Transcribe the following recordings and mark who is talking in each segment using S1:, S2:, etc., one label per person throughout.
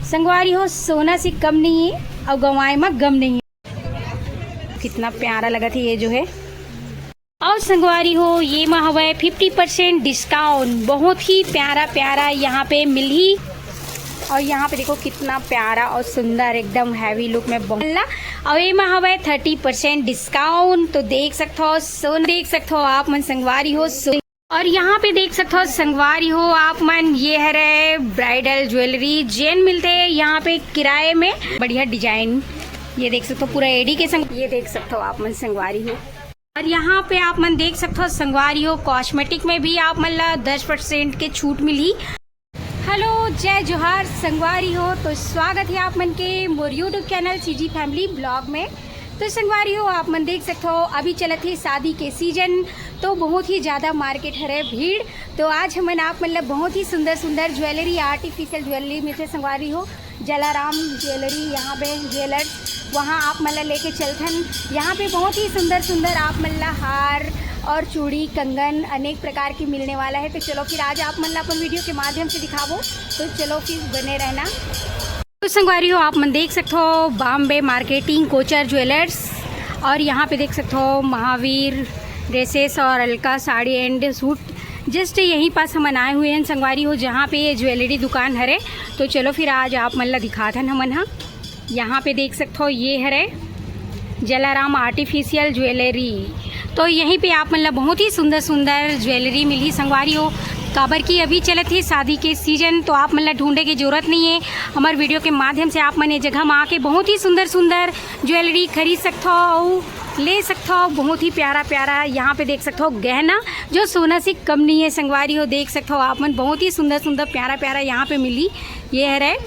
S1: संगवारी हो सोना से कम नहीं है और गंवाए में गम नहीं है। कितना प्यारा लगा था ये जो है। और संगवारी हो ये में हवा 50% डिस्काउंट, बहुत ही प्यारा प्यारा यहाँ पे मिली। और यहाँ पे देखो कितना प्यारा और सुंदर एकदम हैवी लुक में बहुत। और ये में हवा 30% डिस्काउंट, तो देख सकते हो सोना देख सकते हो आप मन संगवारी हो। और यहाँ पे देख सकते हो संगवारी हो आप मन, ये है रे ब्राइडल ज्वेलरी जेन मिलते हैं यहाँ पे किराए में। बढ़िया डिजाइन ये देख सकते हो पूरा एडी के संग, ये देख सकते हो आप मन संगवारी हो। और यहाँ पे आप मन देख सकते हो संगवारी हो कॉस्मेटिक में भी आप मन ला 10% के छूट मिली। हेलो जय जोहार संगवारी हो, तो स्वागत है आप मन के मोर YouTube channel CG family blog में। तो संगवारी हो आप मन देख सकते हो अभी चलत है शादी के सीजन, तो बहुत ही ज़्यादा मार्केट है भीड़। तो आज हमन आप मतलब बहुत ही सुंदर सुंदर ज्वेलरी आर्टिफिशियल ज्वेलरी में से संगवारी हो जलाराम ज्वेलरी यहाँ पे ज्वेलर्स वहाँ आप मतलब लेके चलथन। यहाँ पे बहुत ही सुंदर सुंदर आप मतलब हार और चूड़ी कंगन अनेक प्रकार की मिलने वाला है। तो चलो फिर आज आप मतलब अपन वीडियो के माध्यम से दिखावो, तो चलो फिर बने रहना। तो संगवारी हो आप मन देख सकते हो बॉम्बे मार्केटिंग कोचर ज्वेलर्स, और यहाँ पे देख सकते हो महावीर ड्रेसेस और Alka sari and suit just यहीं पास हम आए हुए हैं संगवारी हो, जहाँ पे ये ज्वेलरी दुकान हरे। तो चलो फिर आज आप मन ला दिखाथन हमन। हाँ यहाँ पे देख सकते हो ये हरे जलाराम आर्टिफिशियल ज्वेलरी, तो यहीं पे आप मतलब बहुत ही सुंदर सुंदर ज्वेलरी मिली संगवारी हो। काबर की अभी चलत है शादी के सीजन, तो आप मतलब ढूंढे की जरूरत नहीं है। हमारे वीडियो के माध्यम से आप मन ये जगह में आके बहुत ही सुंदर सुंदर ज्वेलरी खरीद सकते हो और ले सकते हो। बहुत ही प्यारा प्यारा यहाँ पे देख सकते हो गहना जो सोना से कम नहीं है संगवारी हो, देख सकते हो आप मन बहुत ही सुंदर सुंदर प्यारा प्यारा यहाँ पे मिली। ये है रे,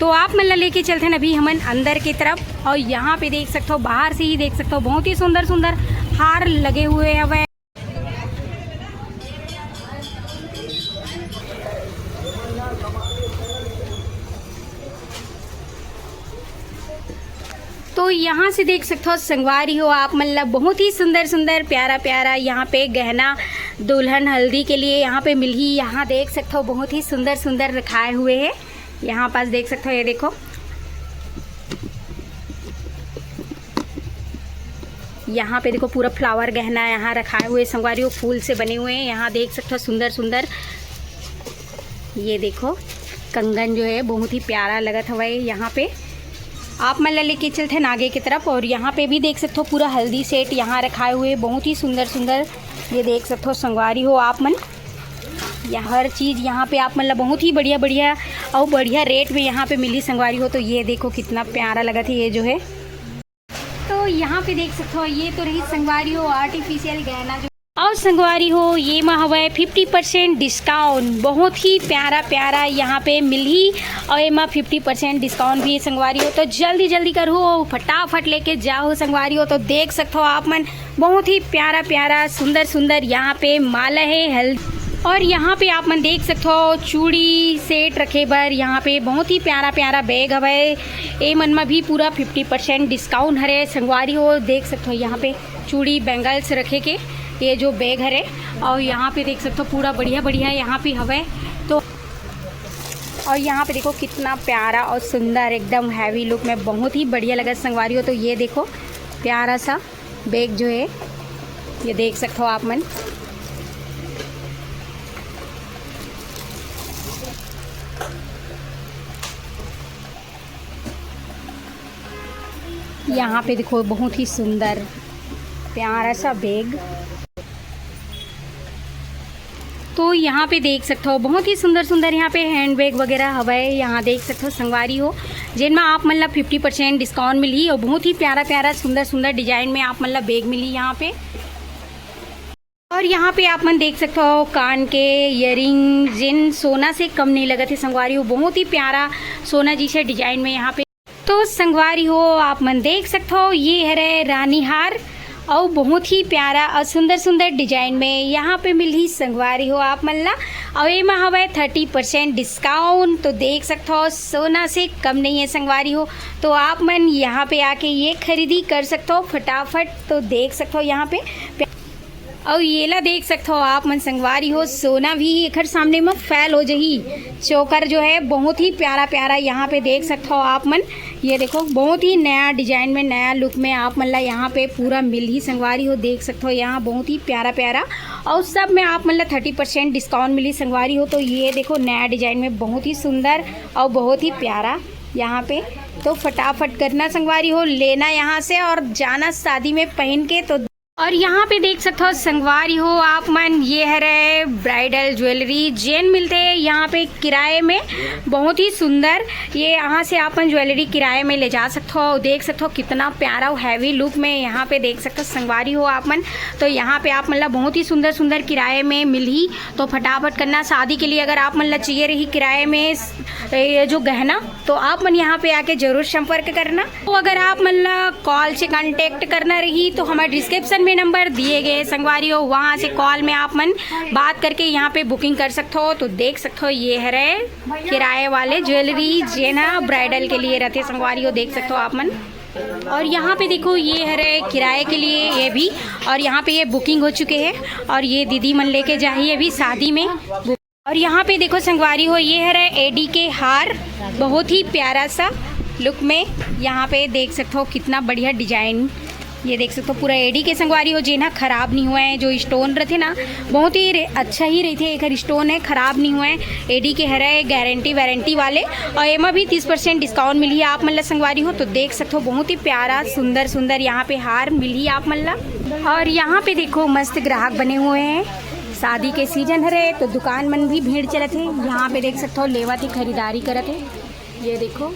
S1: तो आप मतलब लेके चलते हैं अभी हमन अंदर की तरफ। और यहाँ पे देख सकते हो बाहर से ही देख सकते हो बहुत ही सुंदर सुंदर हार लगे हुए हैं। तो यहाँ से देख सकते हो संगवारी हो आप मतलब बहुत ही सुंदर सुंदर प्यारा प्यारा यहाँ पे गहना दुल्हन हल्दी के लिए यहाँ पे मिली। यहाँ देख सकते हो बहुत ही सुंदर सुंदर रखाए हुए हैं। यहाँ पास देख सकते हो ये देखो, यहाँ पे देखो पूरा फ्लावर गहना यहाँ रखाए हुए संगवारी हो, फूल से बने हुए हैं। यहाँ देख सकते हो सुंदर सुंदर ये देखो कंगन जो है बहुत ही प्यारा लगत हुआ है। यहाँ पे आप मतलब लेके चलते हैं आगे की तरफ। और यहाँ पे भी देख सकते हो पूरा हल्दी सेट यहाँ रखाए हुए बहुत ही सुंदर सुंदर, ये देख सकते हो संगवारी हो आप मन। यहाँ हर चीज़ यहाँ पे आप मतलब बहुत ही बढ़िया बढ़िया और बढ़िया रेट में यहाँ पे मिली संगवारी हो। तो ये देखो कितना प्यारा लगा था ये जो है। तो यहाँ पे देख सकते हो ये तो रही संगवारी हो आर्टिफिशियल गहना जो, और संगवारी हो ये में हवा 50% डिस्काउंट, बहुत ही प्यारा प्यारा यहाँ पे मिली। और ये में 50% डिस्काउंट भी संगवारी हो, तो जल्दी जल्दी करो फटाफट लेके जाओ संगवारी हो। तो देख सकते हो आप मन बहुत ही प्यारा प्यारा सुंदर सुंदर यहाँ पे माला है हल्दी। और यहाँ पे आप मन देख सकते हो चूड़ी सेट रखे बर, यहाँ पे बहुत ही प्यारा प्यारा बैग हवे। ए मन में भी पूरा 50% डिस्काउंट हरे संगवारी हो। देख सकते हो यहाँ पे चूड़ी बैंगल्स रखे के ये जो बैग हरे। और यहाँ पे देख सकते हो पूरा बढ़िया बढ़िया यहाँ पे हवे। तो और यहाँ पे देखो कितना प्यारा और सुंदर एकदम हैवी लुक में बहुत ही बढ़िया लगा संगवारी हो। तो ये देखो प्यारा सा बैग जो है ये देख सकते हो आप मन। यहाँ पे देखो बहुत ही सुंदर प्यारा सा बैग। तो यहाँ पे देख सकते हो बहुत ही सुंदर सुंदर यहाँ पे हैंड बैग वगैरह हवा है। यहाँ देख सकते हो संगवारी हो जिनमें आप मतलब 50% डिस्काउंट मिली और बहुत ही प्यारा प्यारा सुंदर सुंदर डिजाइन में आप मतलब बैग मिली यहाँ पे। और यहाँ पे आप मन देख सकते हो कान के इयरिंग जिन सोना से कम नहीं लगा थे संगवारी हो, बहुत ही प्यारा सोना जी से डिजाइन में यहाँ पे। तो संगवारी हो आप मन देख सकते हो ये है रानी हार और बहुत ही प्यारा और सुंदर सुंदर डिजाइन में यहाँ पे मिली संगवारी हो आप मन ला। और ये में हवा 30% डिस्काउंट, तो देख सकते हो सोना से कम नहीं है संगवारी हो। तो आप मन यहाँ पे आके ये खरीदी कर सकते हो फटाफट। तो देख सकते हो यहाँ पे और ये ला देख सकते हो आप मन संगवारी हो सोना भी एकर सामने में फैल हो जही। चोकर जो है बहुत ही प्यारा प्यारा यहाँ पे देख सकते हो आप मन। ये देखो बहुत ही नया डिजाइन में नया लुक में आप मन ला यहाँ पे पूरा मिल ही संगवारी हो देख सकते हो। यहाँ बहुत ही प्यारा प्यारा और सब में आप मन ला 30% डिस्काउंट मिली संगवारी हो। तो ये देखो नया डिजाइन में बहुत ही सुंदर और बहुत ही प्यारा यहाँ पे। तो फटाफट करना संगवारी हो, लेना यहाँ से और जाना शादी में पहन के। तो और यहाँ पे देख सकते हो संगवारी हो आप मन, ये है रे ब्राइडल ज्वेलरी जेन मिलते हैं यहाँ पे किराए में। बहुत ही सुंदर ये यहाँ से आप मन ज्वेलरी किराए में ले जा सकते हो। देख सकते हो कितना प्यारा हैवी लुक में यहाँ पे देख सकते हो संगवारी हो आप मन। तो यहाँ पे आप मतलब बहुत ही सुंदर सुंदर किराए में मिल ही। तो फटाफट करना शादी के लिए अगर आप मन ला चाहिए रही किराए में ये जो गहना, तो आप मन यहाँ पे आके जरूर संपर्क करना। तो अगर आप मन ला कॉल से कांटेक्ट करना रही तो हमारे डिस्क्रिप्शन में नंबर दिए गए संगवारी हो, वहाँ से कॉल में आप मन बात करके यहाँ पे बुकिंग कर सकते हो। तो देख सकते हो ये है रे किराए वाले ज्वेलरी जेना ब्राइडल के लिए रहते संगवारी हो देख सकते हो आप मन। और यहाँ पे देखो ये है रे किराए के लिए ये भी, और यहाँ पे ये बुकिंग हो चुके हैं और ये दीदी मन लेके जाइए अभी शादी में। और यहाँ पे देखो संगवारी हो ये है रे एडी के हार, बहुत ही प्यारा सा लुक में यहाँ पे देख सकते हो कितना बढ़िया डिजाइन। ये देख सकते हो पूरा एडी के संगवारी हो जे ना खराब नहीं हुए हैं। जो स्टोन रहते ना बहुत ही अच्छा ही रहते, एक स्टोन है खराब नहीं हुए हैं। एडी के हरे गारंटी वारंटी वाले और एमा भी 30% डिस्काउंट मिली है आप मन ला संगवारी हो। तो देख सकते हो बहुत ही प्यारा सुंदर सुंदर यहाँ पे हार मिली आप मन ला। और यहाँ पे देखो मस्त ग्राहक बने हुए हैं, शादी के सीजन हरे तो दुकान मन भी भीड़ चलत है। यहाँ पे देख सकते हो लेवा थी खरीदारी करत है, ये देखो।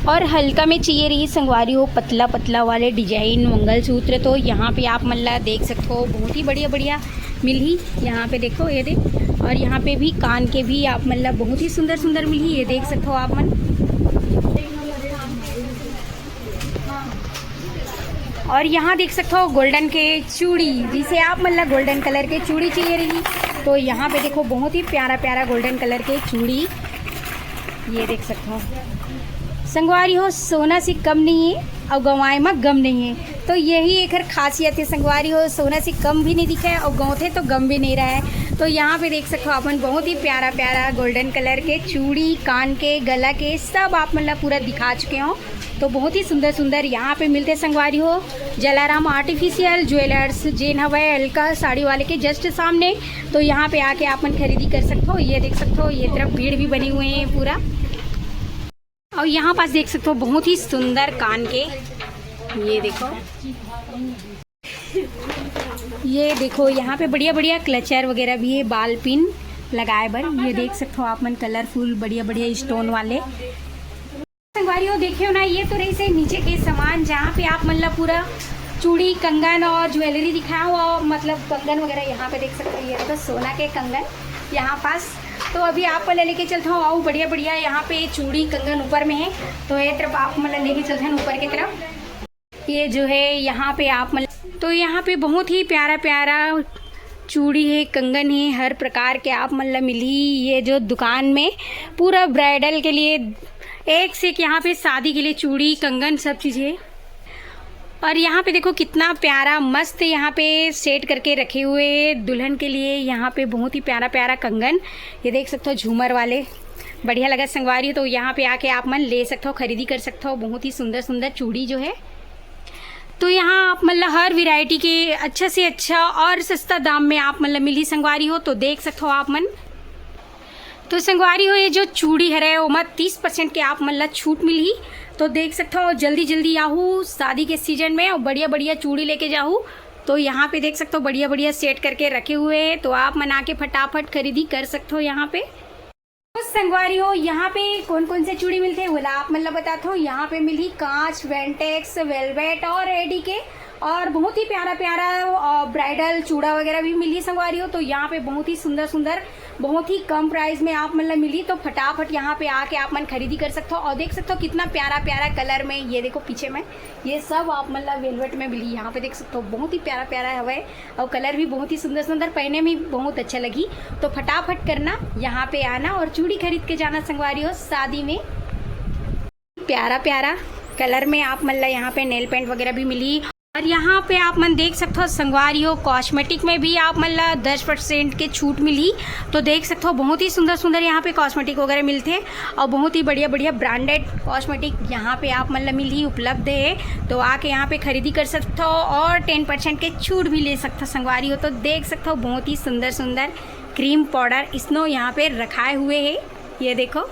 S1: और हल्का में चाहिए रही संगवारी हो पतला पतला वाले डिजाइन मंगलसूत्र, तो यहाँ पे आप मन ला देख सकते हो बहुत ही बढ़िया बढ़िया मिल ही। यहाँ पे देखो ये देख, और यहाँ पे भी कान के भी आप मन ला बहुत ही सुंदर सुंदर मिल ही, ये देख सकते हो आप मन। और यहाँ देख सकते हो गोल्डन के चूड़ी, जिसे आप मन ला गोल्डन कलर के चूड़ी चाहिए रही तो यहाँ पे देखो बहुत ही प्यारा प्यारा गोल्डन कलर के चूड़ी, ये देख सकते हो संगवारी हो। सोना से कम नहीं है और गंवाए में गम नहीं है, तो यही एक खासियत है संगवारी हो। सोना से कम भी नहीं दिखा है और गाँव थे तो गम भी नहीं रहा है। तो यहाँ पे देख सकते हो अपन बहुत ही प्यारा प्यारा गोल्डन कलर के चूड़ी, कान के, गला के सब आप मतलब पूरा दिखा चुके हो। तो बहुत ही सुंदर सुंदर यहाँ पे मिलते संगवारी हो। जलाराम आर्टिफिशियल ज्वेलर्स जेन हवाई अलका साड़ी वाले के जस्ट सामने। तो यहाँ पे आके आप मन खरीदी कर सकते हो। ये देख सकते हो ये तरफ भीड़ भी बनी हुए हैं पूरा। और यहाँ पास देख सकते हो बहुत ही सुंदर कान के, ये देखो ये देखो यहाँ पे बढ़िया बढ़िया क्लचर वगैरह भी है, बाल पिन लगाए बर। ये देख सकते हो आप मन कलरफुल बढ़िया बढ़िया स्टोन वाले संगवारी हो। देखे हो ना ये तो रही से नीचे के सामान जहाँ पे आप मतलब पूरा चूड़ी कंगन और ज्वेलरी दिखाया हुआ, मतलब कंगन वगैरह यहाँ पे देख सकते हो। ये तो सोना के कंगन यहाँ पास। तो अभी आप मतलब लेके चलते हो आओ बढ़िया बढ़िया यहाँ पे चूड़ी कंगन ऊपर में है, तो ये तरफ आप मतलब लेके चलते हैं ऊपर की तरफ। ये जो है यहाँ पे आप मतलब, तो यहाँ पे बहुत ही प्यारा प्यारा चूड़ी है, कंगन है, हर प्रकार के आप मतलब मिली। ये जो दुकान में पूरा ब्राइडल के लिए एक से एक यहाँ पे शादी के लिए चूड़ी कंगन सब चीज़ें। और यहाँ पे देखो कितना प्यारा मस्त यहाँ पे सेट करके रखे हुए दुल्हन के लिए। यहाँ पे बहुत ही प्यारा प्यारा कंगन, ये देख सकते हो झूमर वाले, बढ़िया लगा संगवारी हो। तो यहाँ पे आके आप मन ले सकते हो, खरीदी कर सकते हो। बहुत ही सुंदर सुंदर चूड़ी जो है, तो यहाँ आप मतलब हर वैरायटी के अच्छा से अच्छा और सस्ता दाम में आप मतलब मिली संगवारी हो। तो देख सकते हो आप मन। तो संगवारी हो ये जो चूड़ी है वो मत 30% के आप मतलब छूट मिली। तो देख सकते हो जल्दी जल्दी आहू शादी के सीजन में और बढ़िया बढ़िया चूड़ी लेके जाऊँ। तो यहाँ पे देख सकते हो बढ़िया बढ़िया सेट करके रखे हुए हैं, तो आप मना के फटाफट खरीदी कर सकते हो यहाँ पे। तो संगवारी हो यहाँ पे कौन कौन से चूड़ी मिलते हैं बोला आप मतलब बताते हो। यहाँ पे मिली कांच, वेंटेक्स, वेलवेट और एडी के, और बहुत ही प्यारा प्यारा ब्राइडल चूड़ा वगैरह भी मिली संगवारी हो। तो यहाँ पे बहुत ही सुंदर सुंदर बहुत ही कम प्राइस में आप मतलब मिली। तो फटाफट यहाँ पे आके आप मन खरीदी कर सकते हो। और देख सकते हो कितना प्यारा प्यारा कलर में, ये देखो पीछे में ये सब आप मतलब वेलवेट में मिली। यहाँ पे देख सकते हो बहुत ही प्यारा प्यारा है और कलर भी बहुत ही सुंदर सुंदर, पहने में बहुत अच्छा लगी। तो फटाफट करना यहाँ पे आना और चूड़ी खरीद के जाना संगवारी हो शादी में। प्यारा प्यारा कलर में आप मतलब यहाँ पे नेल पेंट वगैरह भी मिली। और यहाँ पे आप मन देख सकते हो संगवारी हो कॉस्मेटिक में भी आप मन ला 10% के छूट मिली। तो देख सकते हो बहुत ही सुंदर सुंदर यहाँ पे कॉस्मेटिक वगैरह मिलते हैं और बहुत ही बढ़िया बढ़िया ब्रांडेड कॉस्मेटिक यहाँ पे आप मन ला मिली उपलब्ध है। तो आके यहाँ पे खरीदी कर सकते हो और 10% के छूट भी ले सकते हो संगवारी हो। तो देख सकते हो बहुत ही सुंदर सुंदर क्रीम पाउडर स्नो यहाँ पे रखाए हुए है, ये देखो।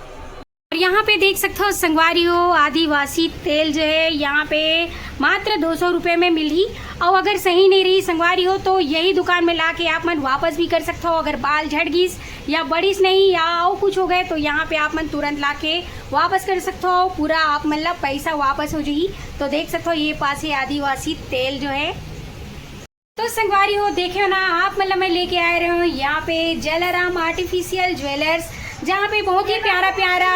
S1: और यहाँ पे देख सकते हो संगवारी हो आदिवासी तेल जो है यहाँ पे मात्र 200 रुपये में मिली। और अगर सही नहीं रही संगवारी हो तो यही दुकान में लाके आप मन वापस भी कर सकते हो। अगर बाल झड़ गीस या बड़ीस नहीं या और कुछ हो गए तो यहाँ पे आप मन तुरंत लाके वापस कर सकते हो, पूरा आप मन ला पैसा वापस हो जाएगी। तो देख सकते हो ये पास है आदिवासी तेल जो है। तो संगवारी हो देखियो ना आप मतलब मैं लेके आए रहे हूँ यहाँ पे जलाराम आर्टिफिशियल ज्वेलर्स, जहाँ पे बहुत ही प्यारा प्यारा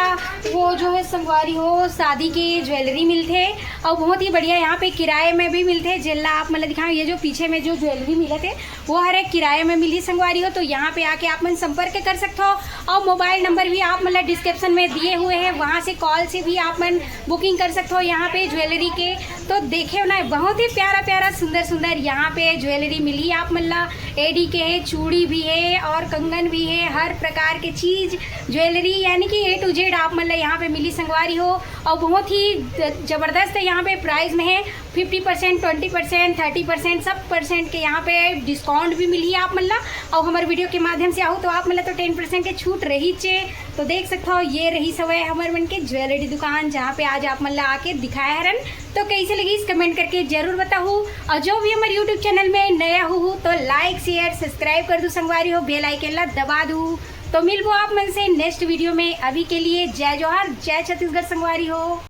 S1: वो जो है संगवारी हो शादी की ज्वेलरी मिलते हैं और बहुत ही बढ़िया यहाँ पे किराए में भी मिलते हैं। जिला आप मतलब दिखाओ ये जो पीछे में जो ज्वेलरी मिले थे वो हर एक किराए में मिली संगवारी हो। तो यहाँ पे आके आप मन संपर्क कर सकते हो और मोबाइल नंबर भी आप मतलब डिस्क्रिप्शन में दिए हुए हैं, वहाँ से कॉल से भी आप मन बुकिंग कर सकते हो यहाँ पे ज्वेलरी के। तो देखे ना बहुत ही प्यारा प्यारा सुंदर सुंदर यहाँ पे ज्वेलरी मिली आप मतलब एडी के है, चूड़ी भी है और कंगन भी है, हर प्रकार के चीज़ ज्वेलरी यानी कि A to Z आप मतलब यहाँ पे मिली संगवारी हो। और बहुत ही ज़बरदस्त है यहाँ पे प्राइस में है 50%, 20%, 30% सब परसेंट के यहाँ पे डिस्काउंट भी मिली है आप मतलब। और हमारे वीडियो के माध्यम से आओ तो आप मतलब तो 10% के छूट रही चे। तो देख सकते हो ये रही सवय हमारे मन के ज्वेलरी दुकान जहाँ पे आज आप मतलब आके दिखाया हरन। तो कैसे लगी इस कमेंट करके जरूर बताओ। और जो भी हमारे यूट्यूब चैनल में नया हो तो लाइक शेयर सब्सक्राइब कर दो संगवारी हो, बेल आइकन ला दबा दूँ। तो मिलबो आप मन से नेक्स्ट वीडियो में। अभी के लिए जय जोहार, जय छत्तीसगढ़ संगवारी हो।